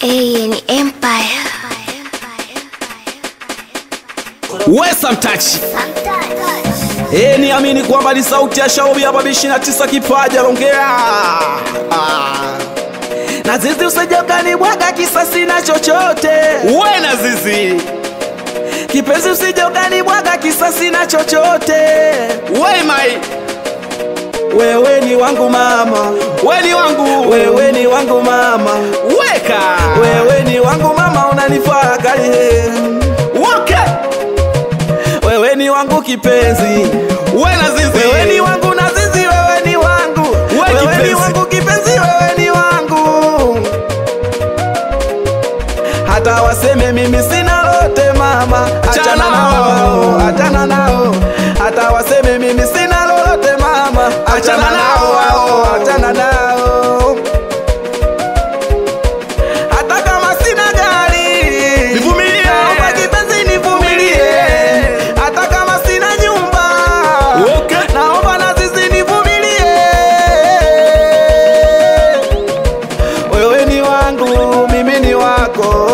ni Empire. Wesam touch. Niamini kwamba ni sauti ya Shaobi hapa 29 kipaji anaongea. Na zizi usije ukanibwaga kisasi na chochote. Wewe na zizi. Kipenzi usije ukanibwaga kisasi na chochote. Wewe mai. Wewe ni wangu mama, wewe ni wangu, wewe ni wangu mama. Weka. Wewe ni wangu mama unanifaa kali. Wewe ni wangu kipenzi, wewe na zizi. Wewe ni wangu na zizi, wewe ni wangu. Wewe ni wangu kipenzi, wewe ni wangu. Hata waseme mimi sina lote mama, achana nao, achana nao. Hata waseme mimi sina lote mama, achana nao, achana nao. Hata kama sina gari, nivumilie. Naomba kipenzi nivumilie. Hata kama sina nyumba, okay. Naomba na zizi nivumilie. Wewe ni wangu, mimi ni wako.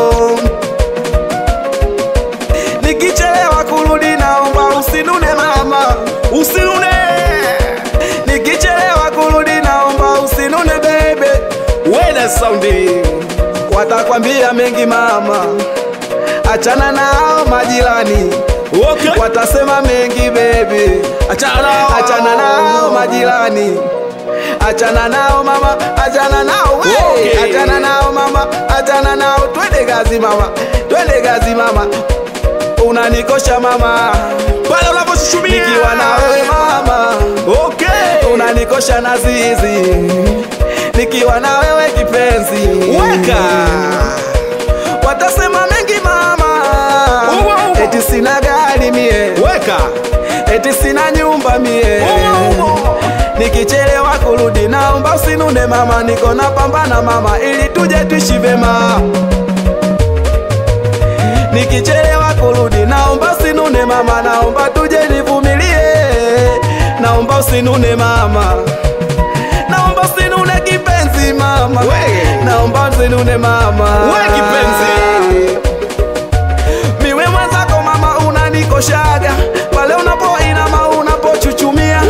Nikichelewa kurudi naomba usinune mama, usinune. Nikichelewa kurudi naomba usinune baby. Wewe saundi watakwambia mengi mama, achana nao majirani, okay. Watasema mengi baby, achana nao majirani, achana nao mama, achana nao wewe, okay. Achana nao mama, achana nao. Twende kazi mama, twende kazi mama. Unanikosha mama pale unaposhumia nikiwa na wewe mama, okay. Unanikosha na zizi nikiwa na wewe kipenzi. Weka. Watasema mengi mama, eti sina gari mie, weka. Eti sina nyumba mie, nikichelewa kurudi naomba usinune mama, niko napambana mama ili tuje tuishi vema. Nikichelewa kurudi naomba usinune mama, naomba tuje nivumilie. Naomba usinune mama, naomba usinune kipenzi mama, naomba usinune mama, wewe kipenzi. Miwe mwenzako mama unanikoshaga pale unapoinama unapochuchumia.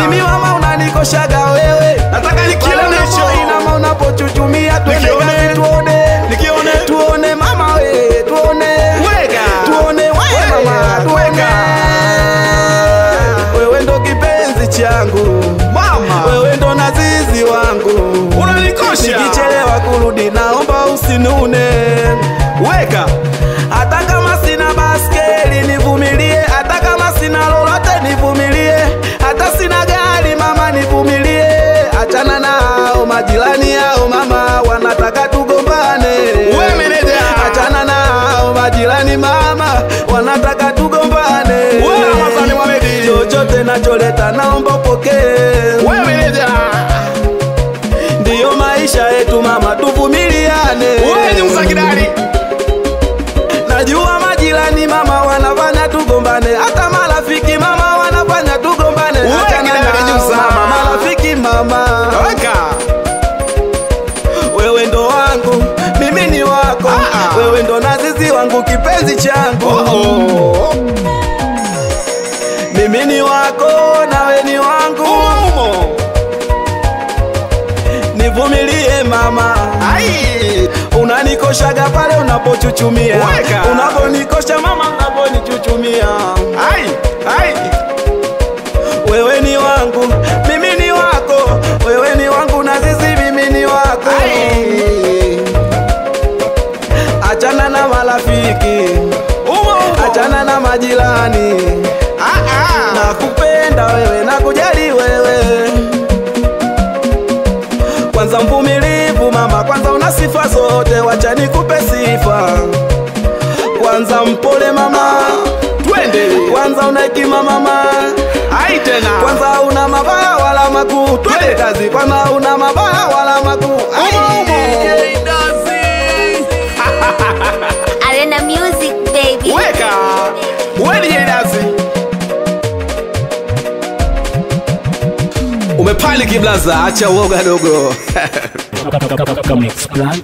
Mimi mama unanikoshaga wewe, nataka nikione hicho inama unapochuchumia. Twende kazi tuone, nikione tuone mama wewe, tuone tuone wewe mama, tuone. Wewe ndo kipenzi changu mama, wewe ndo na zizi wangu. Unanikosha nikichelewa kurudi naomba usinune. Weka. Hata kama sina baskeli nivumilie, hata kama sina lolote nivumilie, hata sina gari mama nivumilie. Achana nao majirani yao mama, wanataka tugombane. Wewe meneja, achana nao majirani mama, wanataka tugombane. Wewe Ramazani Mohamed, chochote nacholeta naomba upokee. Wewe meneja, ndiyo maisha yetu mama, tuvumiliane. Wewe ni msakidari. Najua majirani mama wanafanya tugombane, hata marafiki mama wanafanya tugombane. Achana nao mama, marafiki mama. Weka. Wewe ndo wangu, mimi ni wako. Wewe ndo nazizi wangu kipenzi changu. Mimi ni wako, nawe ni wangu. Nivumilie mama. Unanikoshaga pale unapochuchumia, unaponikosha mama unaponichuchumia. Wewe ni wangu, mimi ni wako. Wewe ni wangu na zizi, mimi ni wako. Achana na marafiki, achana na majirani. Nakupenda wewe, nakujali wewe. Kwanza mvumilivu mama, kwanza una sifa zote, wacha nikupe sifa. Kwanza mpole mama, twende. Kwanza una hekima mama, tena. Kwanza una mabaya wala makuu, twende kazi. Kwanza una mabaya wala makuu. Arena music baby. Weka. Wewe ni dazi. Umepali kiblaza, acha uoga dogo. Come explain.